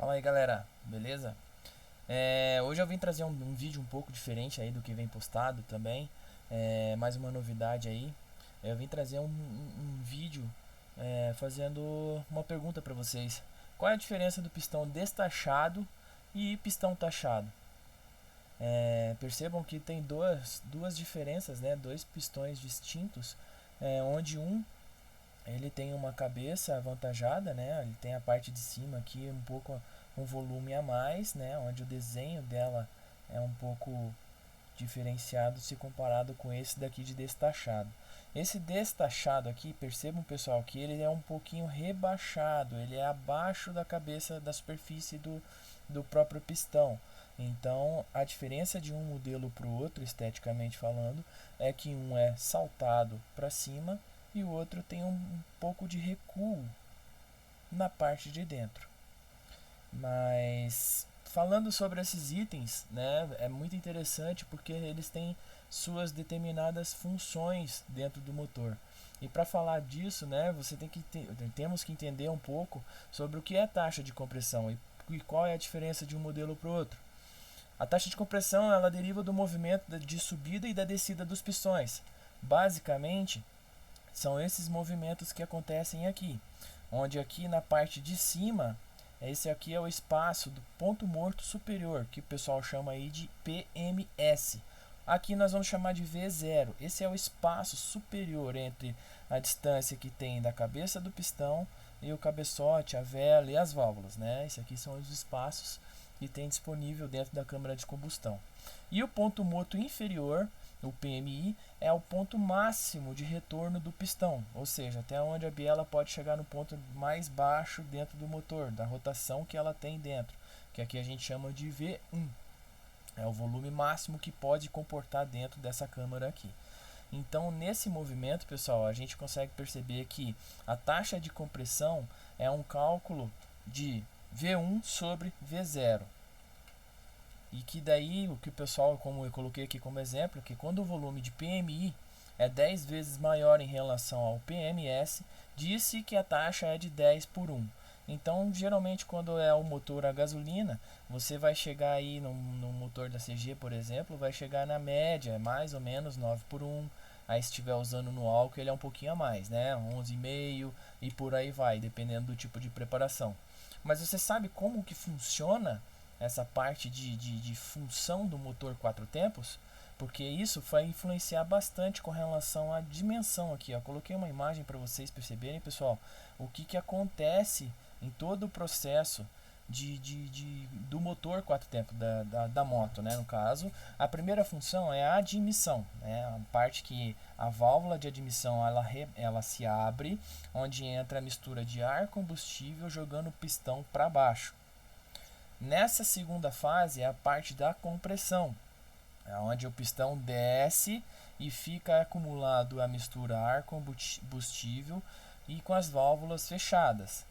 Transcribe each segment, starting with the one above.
Fala aí, galera, beleza? Hoje eu vim trazer um vídeo um pouco diferente aí do que vem postado também. Mais uma novidade aí. Eu vim trazer um vídeo fazendo uma pergunta para vocês. Qual é a diferença do pistão destachado e pistão tachado? Percebam que tem duas diferenças, né? Dois pistões distintos, onde ele tem uma cabeça avantajada, né? Ele tem a parte de cima aqui um pouco um volume a mais, né? Onde o desenho dela é um pouco diferenciado se comparado com esse daqui de destachado. Esse destachado aqui, percebam pessoal que ele é um pouquinho rebaixado, ele é abaixo da cabeça da superfície do próprio pistão. Então a diferença de um modelo para o outro, esteticamente falando, é que um é saltado para cima e o outro tem um pouco de recuo na parte de dentro. Mas falando sobre esses itens, né, é muito interessante porque eles têm suas determinadas funções dentro do motor. E para falar disso, né, temos que entender um pouco sobre o que é taxa de compressão e qual é a diferença de um modelo para o outro. A taxa de compressão ela deriva do movimento de subida e da descida dos pistões. Basicamente, são esses movimentos que acontecem aqui, onde aqui na parte de cima, esse aqui é o espaço do ponto morto superior, que o pessoal chama aí de PMS. Aqui nós vamos chamar de V0. Esse é o espaço superior entre a distância que tem da cabeça do pistão e o cabeçote, a vela e as válvulas, né? Esse aqui são os espaços que tem disponível dentro da câmara de combustão. E o ponto morto inferior, o PMI, é o ponto máximo de retorno do pistão, ou seja, até onde a biela pode chegar no ponto mais baixo dentro do motor, da rotação que ela tem dentro, que aqui a gente chama de V1. É o volume máximo que pode comportar dentro dessa câmara aqui. Então, nesse movimento, pessoal, a gente consegue perceber que a taxa de compressão é um cálculo de V1 sobre V0. E que daí o que o pessoal, como eu coloquei aqui como exemplo, que quando o volume de PMI é 10 vezes maior em relação ao PMS, disse que a taxa é de 10 por 1. Então, geralmente, quando é o motor a gasolina, você vai chegar aí no motor da CG, por exemplo, vai chegar na média, mais ou menos 9 por 1. Aí, se estiver usando no álcool, ele é um pouquinho a mais, né? 11,5 e por aí vai, dependendo do tipo de preparação. Mas você sabe como que funciona essa parte de função do motor 4 tempos? Porque isso vai influenciar bastante com relação à dimensão aqui. Ó. Coloquei uma imagem para vocês perceberem, pessoal, o que acontece em todo o processo do motor 4 tempos da moto, né? No caso, a primeira função é a admissão, né? A parte que a válvula de admissão ela se abre, onde entra a mistura de ar combustível jogando o pistão para baixo. Nessa segunda fase é a parte da compressão, onde o pistão desce e fica acumulado a mistura ar combustível e com as válvulas fechadas,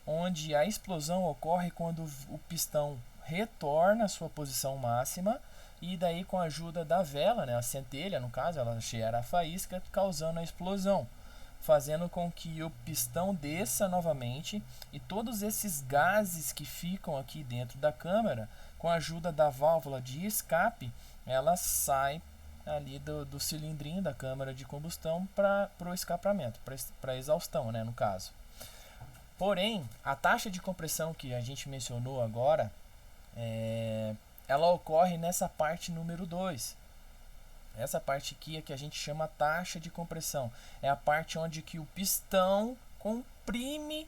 onde a explosão ocorre quando o pistão retorna à sua posição máxima e daí com a ajuda da vela, né, a centelha no caso, ela gera a faísca causando a explosão, fazendo com que o pistão desça novamente e todos esses gases que ficam aqui dentro da câmara, com a ajuda da válvula de escape, ela sai ali do cilindrinho da câmara de combustão para o escapamento, para a exaustão, né, no caso. Porém, a taxa de compressão que a gente mencionou agora, ela ocorre nessa parte número 2. Essa parte aqui é que a gente chama taxa de compressão. É a parte onde que o pistão comprime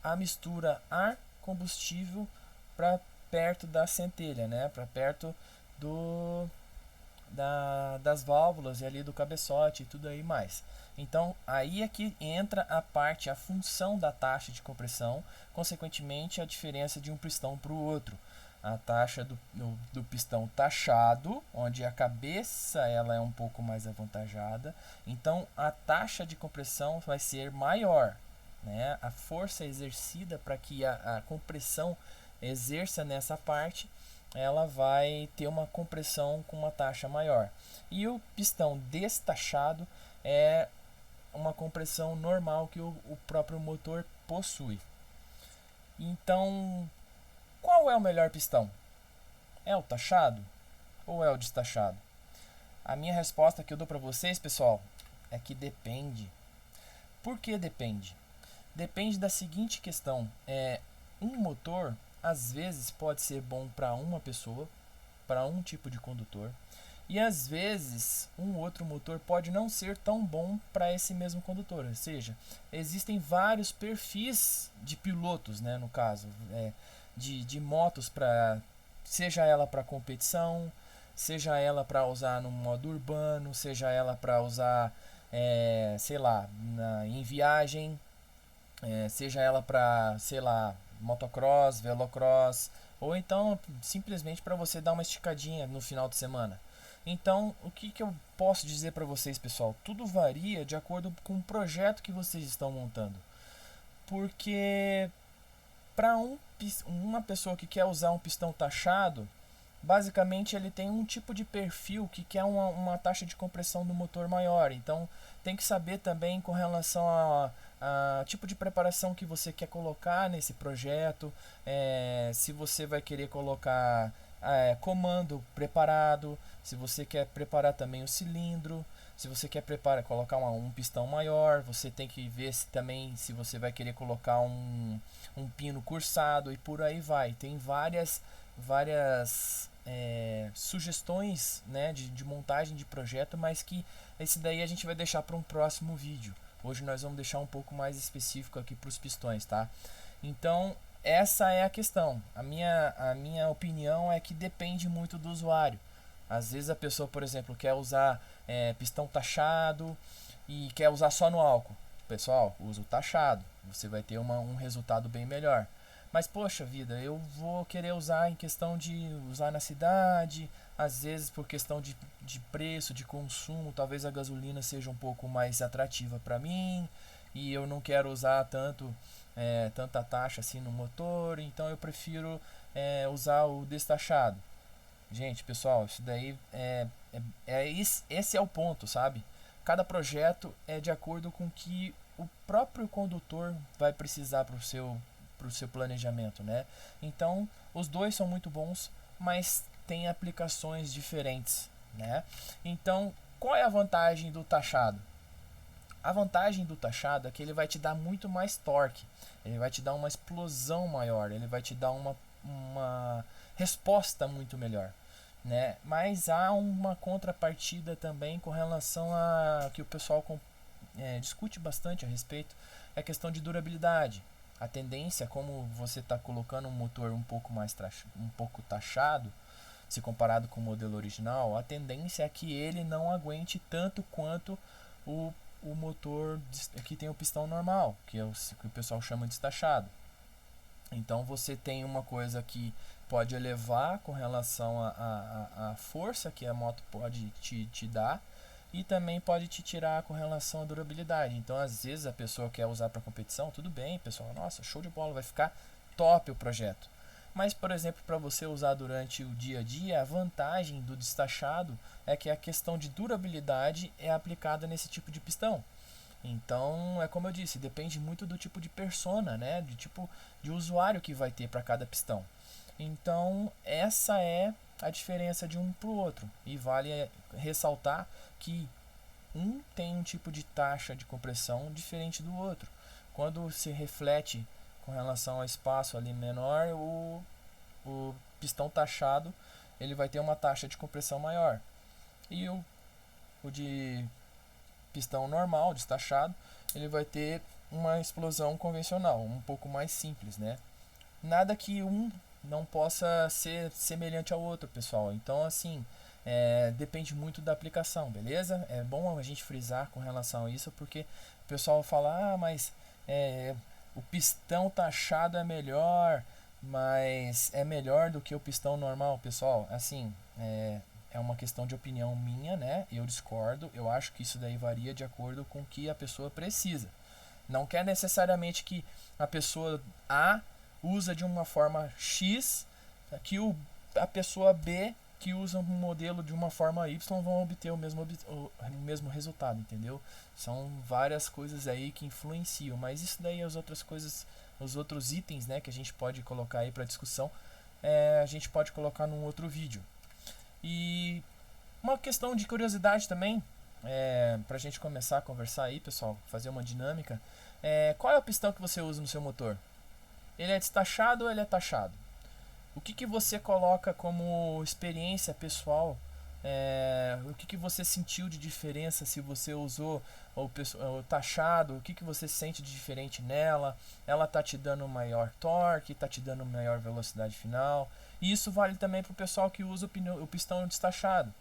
a mistura ar combustível para perto da centelha, né? Para perto das válvulas e ali do cabeçote e tudo aí mais. Então aí é que entra a função da taxa de compressão, consequentemente a diferença de um pistão para o outro. A taxa do pistão taxado, onde a cabeça ela é um pouco mais avantajada, então a taxa de compressão vai ser maior, né? A força exercida para que a compressão exerça nessa parte, ela vai ter uma compressão com uma taxa maior. E o pistão destachado é uma compressão normal que o próprio motor possui. Então, Qual é o melhor pistão? É o taxado ou é o destachado? A minha resposta que eu dou para vocês, pessoal, é que depende. Por que depende? Depende da seguinte questão: um motor às vezes pode ser bom para uma pessoa, para um tipo de condutor, e às vezes um outro motor pode não ser tão bom para esse mesmo condutor. Ou seja, existem vários perfis de pilotos, né, no caso, de motos, para seja ela para competição, seja ela para usar no modo urbano, seja ela para usar, sei lá, em viagem, seja ela para, sei lá, motocross, velocross, ou então simplesmente para você dar uma esticadinha no final de semana. Então, o que eu posso dizer para vocês, pessoal? Tudo varia de acordo com o projeto que vocês estão montando. Porque para uma pessoa que quer usar um pistão taxado, basicamente ele tem um tipo de perfil que quer uma taxa de compressão do motor maior. Então tem que saber também com relação a tipo de preparação que você quer colocar nesse projeto, se você vai querer colocar comando preparado, se você quer preparar também o cilindro, se você quer colocar um pistão maior, você tem que ver também se você vai querer colocar um pino cursado e por aí vai. Tem várias sugestões, né, de montagem de projeto, mas que esse daí a gente vai deixar para um próximo vídeo. Hoje nós vamos deixar um pouco mais específico aqui para os pistões, tá? Então essa é a questão. A minha opinião é que depende muito do usuário. Às vezes a pessoa, por exemplo, quer usar pistão taxado e quer usar só no álcool. Pessoal, usa o taxado, você vai ter um resultado bem melhor. Mas poxa vida, eu vou querer usar em questão de usar na cidade, às vezes por questão de preço, de consumo, talvez a gasolina seja um pouco mais atrativa para mim e eu não quero usar tanta taxa assim no motor, então eu prefiro usar o destachado. Gente, pessoal, isso daí esse é o ponto, sabe? Cada projeto é de acordo com o que o próprio condutor vai precisar para o seu planejamento, né? Então, os dois são muito bons, mas tem aplicações diferentes, né? Então, qual é a vantagem do taxado? A vantagem do taxado é que ele vai te dar muito mais torque, ele vai te dar uma explosão maior, ele vai te dar uma resposta muito melhor, né? Mas há uma contrapartida também com relação a que o pessoal discute bastante a respeito, é a questão de durabilidade. A tendência, como você está colocando um motor um pouco taxado, se comparado com o modelo original, a tendência é que ele não aguente tanto quanto o motor que tem o pistão normal, que o pessoal chama de destachado. Então você tem uma coisa que pode elevar com relação à força que a moto pode te dar, e também pode te tirar com relação à durabilidade. Então às vezes a pessoa quer usar para competição, tudo bem, pessoal, nossa, show de bola, vai ficar top o projeto. Mas, por exemplo, para você usar durante o dia a dia, a vantagem do destachado é que a questão de durabilidade é aplicada nesse tipo de pistão. Então, é como eu disse, depende muito do tipo de persona, né, do tipo de usuário que vai ter para cada pistão. Então, essa é a diferença de um para o outro. E vale ressaltar que um tem um tipo de taxa de compressão diferente do outro. Quando se reflete com relação ao espaço ali menor, o pistão taxado ele vai ter uma taxa de compressão maior. E o de pistão normal, destachado, ele vai ter uma explosão convencional, um pouco mais simples, né? Nada que um não possa ser semelhante ao outro, pessoal. Então, assim, depende muito da aplicação, beleza? É bom a gente frisar com relação a isso, porque o pessoal fala, mas o pistão taxado é melhor, mas é melhor do que o pistão normal, pessoal. Assim, é uma questão de opinião minha, né? Eu discordo, eu acho que isso daí varia de acordo com o que a pessoa precisa. Não quer necessariamente que a pessoa A usa de uma forma X, que a pessoa B que usa um modelo de uma forma Y vão obter o mesmo resultado, entendeu? São várias coisas aí que influenciam, mas isso daí as outras coisas, os outros itens, né, que a gente pode colocar aí para discussão a gente pode colocar num outro vídeo. E uma questão de curiosidade também, pra gente começar a conversar aí, pessoal, fazer uma dinâmica. Qual é o pistão que você usa no seu motor? Ele é destachado ou ele é tachado? O que você coloca como experiência pessoal? O que você sentiu de diferença se você usou o tachado? O que você sente de diferente nela? Ela tá te dando maior torque, tá te dando maior velocidade final? E isso vale também para o pessoal que usa o pistão destachado.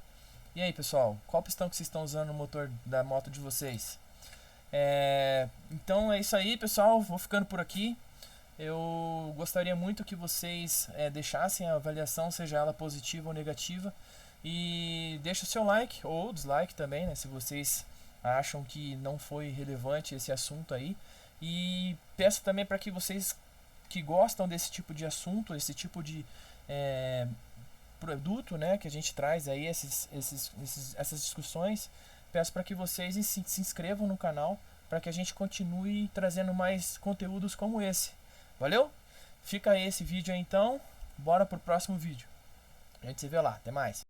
E aí, pessoal, qual pistão que vocês estão usando no motor da moto de vocês? Então é isso aí, pessoal. Vou ficando por aqui. Eu gostaria muito que vocês deixassem a avaliação, seja ela positiva ou negativa. E deixa o seu like ou dislike também, né, se vocês acham que não foi relevante esse assunto aí. E peço também para que vocês que gostam desse tipo de assunto, esse tipo de produto, né, que a gente traz aí, essas discussões, peço para que vocês se inscrevam no canal para que a gente continue trazendo mais conteúdos como esse. Valeu? Fica aí esse vídeo aí então, bora pro próximo vídeo. A gente se vê lá, até mais.